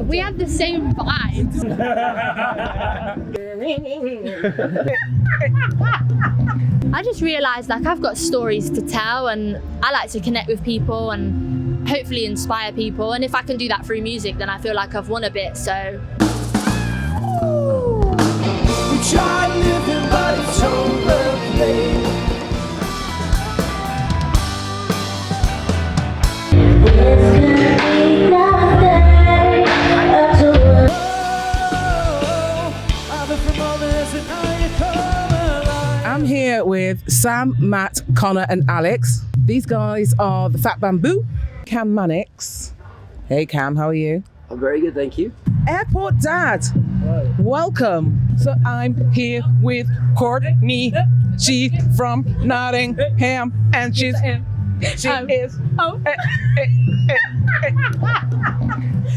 We had the same vibes. I just realised like I've got stories to tell and I like to connect with people and hopefully inspire people, and if I can do that through music then I feel like I've won a bit, so. We try living but it's overplayed. I'm here with Sam, Matt, Connor and Alex. These guys are the Fat Bamboo. Cam Mannix. Hey Cam, how are you? I'm very good, thank you. Airport Dad. Hello. Welcome. So I'm here with Courtney. She from Nottingham and she is.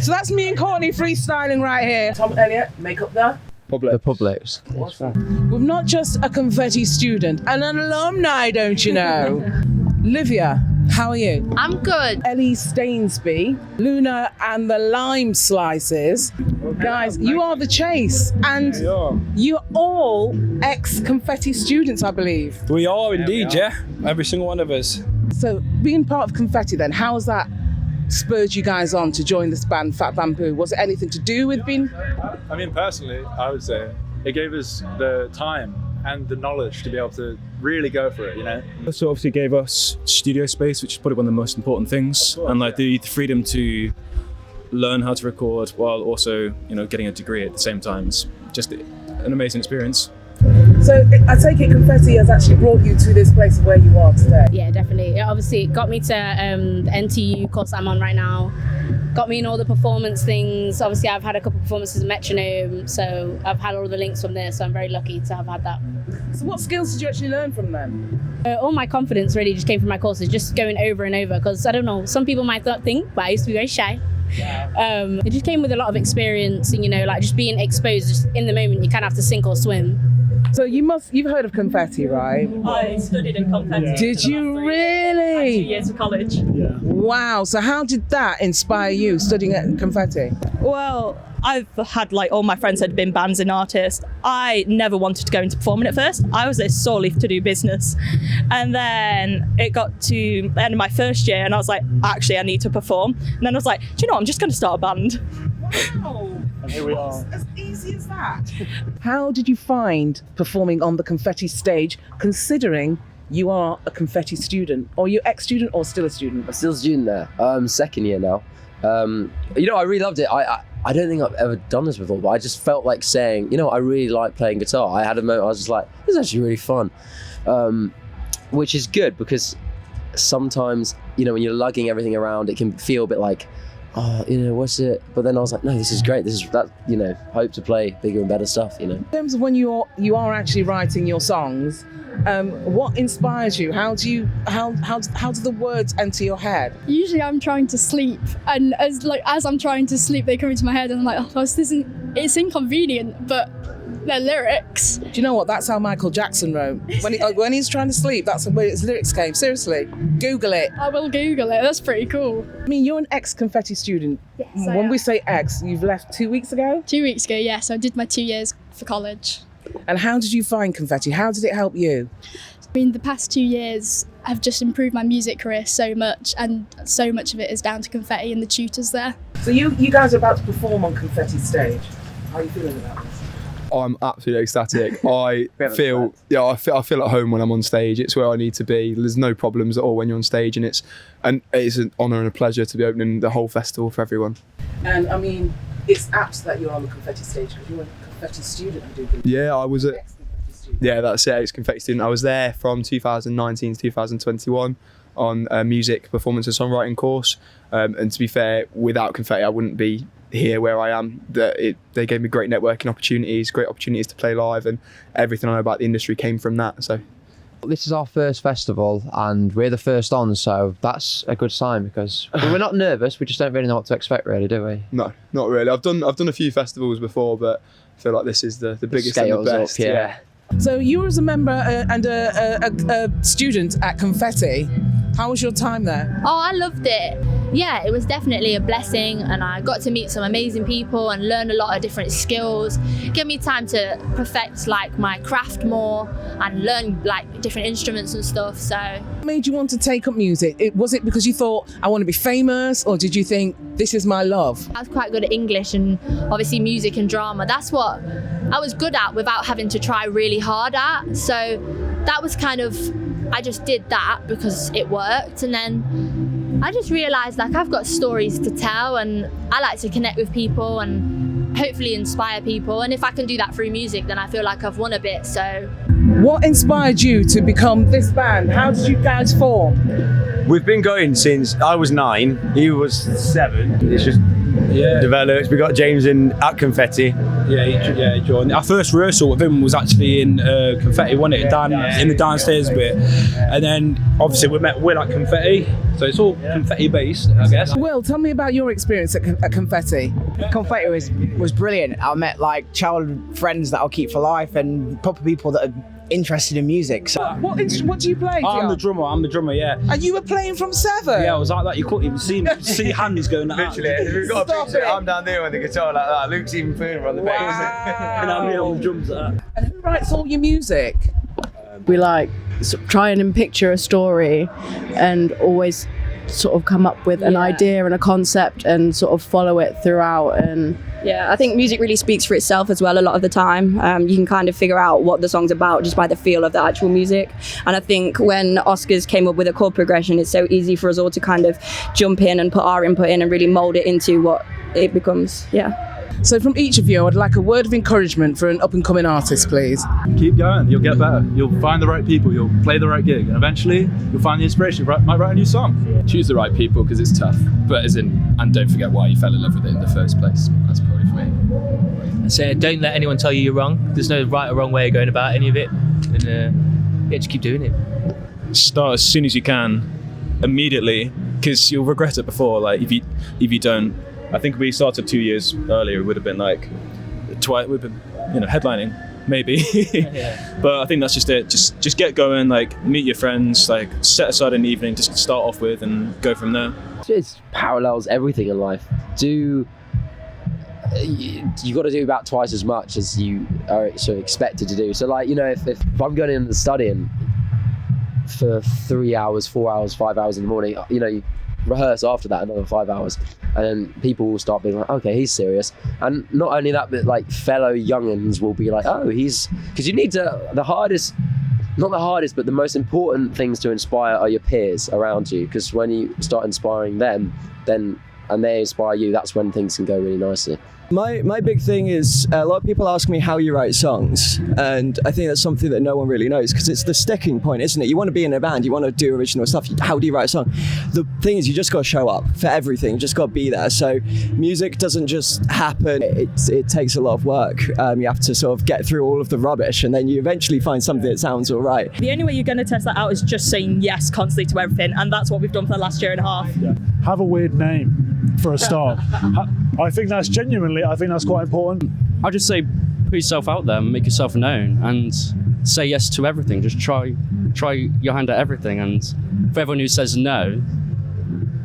So that's me and Courtney freestyling right here. Tom Elliott, makeup there. The Publix. We're not just a confetti student, an alumni, don't you know? Livia, how are you? I'm good. Ellie Stainsby, Luna and the Lime Slices. Guys, you are the Chase, and you're all ex-confetti students, I believe. We are indeed, yeah. Every single one of us. So being part of confetti then, how's that spurred you guys on to join this band, Fat Bamboo? Was it anything to do with being... I mean, personally, I would say it gave us the time and the knowledge to be able to really go for it, you know? So obviously gave us studio space, which is probably one of the most important things, and like the freedom to learn how to record while also, you know, getting a degree at the same time. It's just an amazing experience. So I take it confetti has actually brought you to this place of where you are today. Yeah, definitely. It obviously got me to the NTU course I'm on right now. Got me in all the performance things. Obviously, I've had a couple of performances in Metronome, so I've had all the links from there, so I'm very lucky to have had that. So what skills did you actually learn from them? All my confidence really just came from my courses, just going over and over, because I don't know, some people might not think, but I used to be very shy. It just came with a lot of experience and, you know, like just being exposed just in the moment, you kind of have to sink or swim. So you've heard of confetti, right? I studied in confetti. Did you really? 2 years of college. Yeah. Wow, so how did that inspire you, studying at confetti? Well, I've had like all my friends had been bands and artists. I never wanted to go into performing at first. I was there solely to do business. And then it got to the end of my first year and I was like, actually I need to perform. And then I was like, do you know what, I'm just going to start a band. Wow. And here we are. As easy as that. How did you find performing on the confetti stage, considering you are a confetti student? Or you ex-student or still a student? I'm still a student there, second year now. You know, I really loved it. I don't think I've ever done this before, but I just felt like saying, you know, I really like playing guitar. I had a moment, I was just like, this is actually really fun. Which is good because sometimes, you know, when you're lugging everything around, it can feel a bit like, oh, you know, what's it? But then I was like, no, this is great. This is that, you know, hope to play bigger and better stuff, you know. In terms of when you are actually writing your songs, what inspires you? How do the words enter your head? Usually I'm trying to sleep, and as I'm trying to sleep, they come into my head, and I'm like, oh, it's inconvenient, but they're lyrics. Do you know what? That's how Michael Jackson wrote. When he's trying to sleep, that's where his lyrics came. Seriously, Google it. I will Google it. That's pretty cool. I mean, you're an ex-confetti student. Yes, when we say ex, you've left 2 weeks ago? 2 weeks ago, yes. I did my 2 years for college. And how did you find confetti? How did it help you? I mean, the past 2 years have just improved my music career so much, and so much of it is down to confetti and the tutors there. So you guys are about to perform on confetti stage. How are you feeling about this? I'm absolutely ecstatic. I feel at home when I'm on stage. It's where I need to be. There's no problems at all when you're on stage, and it's an honour and a pleasure to be opening the whole festival for everyone. And I mean, it's apt that you're on the confetti stage because you're a confetti student, I do believe. Yeah, I was that's it, ex-confetti student. I was there from 2019 to 2021 on a music performance and songwriting course. And to be fair, without confetti, I wouldn't be here where I am. They gave me great networking opportunities, great opportunities to play live, and everything I know about the industry came from that. So This is our first festival and we're the first on, so that's a good sign because we're not nervous, we just don't really know what to expect really, do we? No, not really. I've done a few festivals before, but I feel like this is the biggest and the best. Up, yeah. So you were as a member and a student at Confetti. How was your time there? Oh, I loved it. yeah, it was definitely a blessing, and I got to meet some amazing people and learn a lot of different skills. Give me time to perfect like my craft more and learn like different instruments and stuff. So What made you want to take up music? Was it because you thought, I want to be famous, or did you think, this is my love? I was quite good at English and obviously music and drama. That's what I was good at without having to try really hard at. So that was kind of, I just did that because it worked. And then I just realised like I've got stories to tell, and I like to connect with people and hopefully inspire people. And if I can do that through music, then I feel like I've won a bit. So What inspired you to become this band? How did you guys form? We've been going since I was 9, he was 7. It's just developed. We got James in at Confetti. Yeah, he joined. Our first rehearsal with him was actually in Confetti, wasn't it? In the downstairs bit. And then obviously we're like Confetti, so it's all Confetti based, I guess. Will, tell me about your experience at Confetti. Confetti was brilliant. I met like childhood friends that I'll keep for life, and proper people that are interested in music. So What do you play? I'm the drummer, yeah. And you were playing from 7? Yeah, I was like that. You couldn't even see me. See hands going out. Literally, we've got a picture. I'm down there with the guitar like that. Luke's even further on the bass. And I'm here on the drums like that. And who writes all your music? We like try and picture a story and always sort of come up with an idea and a concept and sort of follow it throughout. And yeah, I think music really speaks for itself as well a lot of the time. You can kind of figure out what the song's about just by the feel of the actual music. And I think when Oscars came up with a chord progression, it's so easy for us all to kind of jump in and put our input in and really mould it into what it becomes. Yeah. So from each of you, I'd like a word of encouragement for an up-and-coming artist, please. Keep going, you'll get better. You'll find the right people, you'll play the right gig, and eventually you'll find the inspiration. You might write a new song. Choose the right people because it's tough, but and don't forget why you fell in love with it in the first place. That's probably for me. So don't let anyone tell you you're wrong. There's no right or wrong way of going about any of it, and just keep doing it. Start as soon as you can, immediately, because you'll regret it before. Like if you don't. I think we started 2 years earlier. It would have been like we've been, headlining maybe. But I think that's just it. Just get going. Like meet your friends. Like set aside an evening to start off with and go from there. It parallels everything in life. You got to do about twice as much as you are sort of expected to do. So like if I'm going in and studying for 3 hours, 4 hours, 5 hours in the morning, you rehearse after that another 5 hours, and then people will start being like, okay, he's serious. And not only that, but like fellow young'uns will be like, oh, he's, because you need to, not the hardest, but the most important things to inspire are your peers around you, because when you start inspiring them, then and they inspire you, that's when things can go really nicely. My big thing is a lot of people ask me how you write songs, and I think that's something that no one really knows, because it's the sticking point, isn't it? You want to be in a band, you want to do original stuff. How do you write a song? The thing is, you just got to show up for everything. You just got to be there. So music doesn't just happen. It takes a lot of work. You have to sort of get through all of the rubbish, and then you eventually find something that sounds all right. The only way you're going to test that out is just saying yes constantly to everything, and that's what we've done for the last year and a half. Have a weird name for a start. I think that's quite important. I'd just say put yourself out there, make yourself known, and say yes to everything. Just try your hand at everything, and for everyone who says no,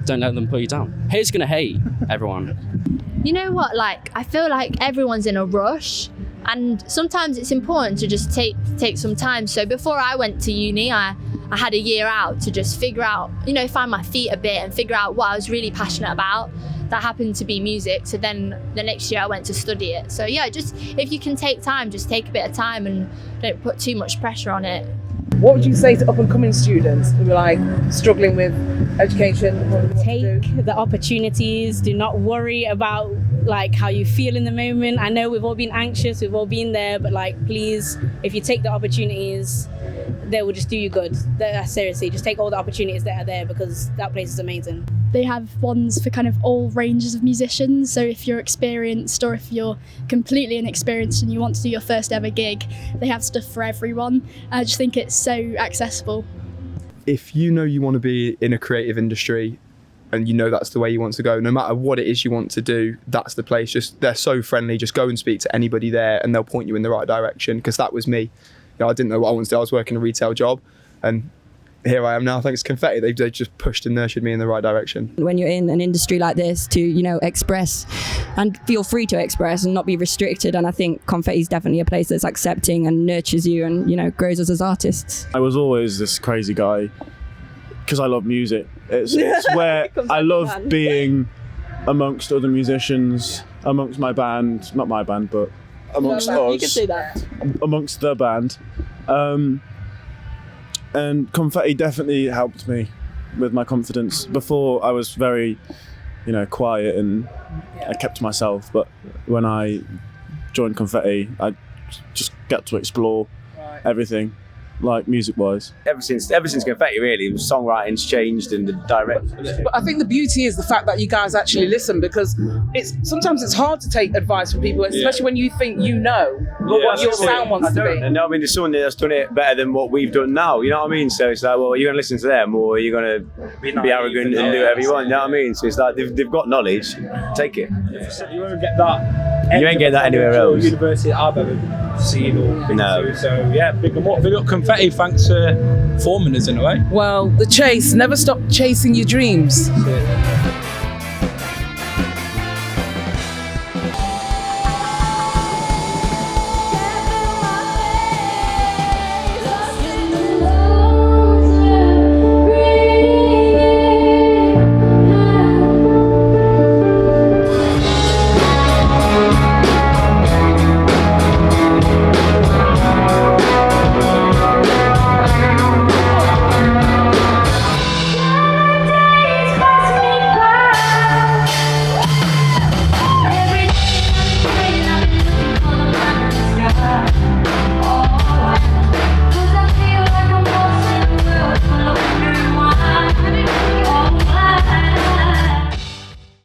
don't let them put you down. Haters gonna hate everyone. You know what, like I feel like everyone's in a rush, and sometimes it's important to just take some time. So before I went to uni, I had a year out to just figure out, find my feet a bit and figure out what I was really passionate about. That happened to be music. So then the next year I went to study it. So yeah, just if you can take time, just take a bit of time and don't put too much pressure on it. What would you say to up-and-coming students who are like struggling with education? Take the opportunities. Do not worry about like how you feel in the moment. I know we've all been anxious, we've all been there, but like please, if you take the opportunities, they will just do you good. Seriously, just take all the opportunities that are there, because that place is amazing. They have ones for kind of all ranges of musicians. So if you're experienced or if you're completely inexperienced and you want to do your first ever gig, they have stuff for everyone. I just think it's so accessible. If you know you want to be in a creative industry and you know that's the way you want to go, no matter what it is you want to do, that's the place. They're so friendly. Just go and speak to anybody there and they'll point you in the right direction, because that was me. I didn't know what I wanted to do. I was working a retail job, and here I am now thanks to Confetti. They just pushed and nurtured me in the right direction. When you're in an industry like this, to express and feel free to express and not be restricted, and I think Confetti is definitely a place that's accepting and nurtures you and grows us as artists. I was always this crazy guy because I love music. It's where I love being amongst other musicians, amongst my band, not my band, but amongst us. You can say that. Amongst the band. And Confetti definitely helped me with my confidence. Before I was very, quiet and I kept to myself. But when I joined Confetti, I just got to explore everything, like music-wise. Ever since Confetti, really, songwriting's changed and the direction. But I think the beauty is the fact that you guys actually listen, because sometimes it's hard to take advice from people, especially when you think what your sound wants to be. And I mean, there's someone that's done it better than what we've done now. You know what I mean? So it's like, well, are you going to listen to them, or are you going to be arrogant and do whatever you want? You know what I mean? So it's like they've got knowledge. Take it. You won't get that. You ain't get that anywhere else. University I've ever seen or been to. So yeah, big them up. Big up Confetti. Thanks for forming us in a way. Well, the chase, never stop chasing your dreams.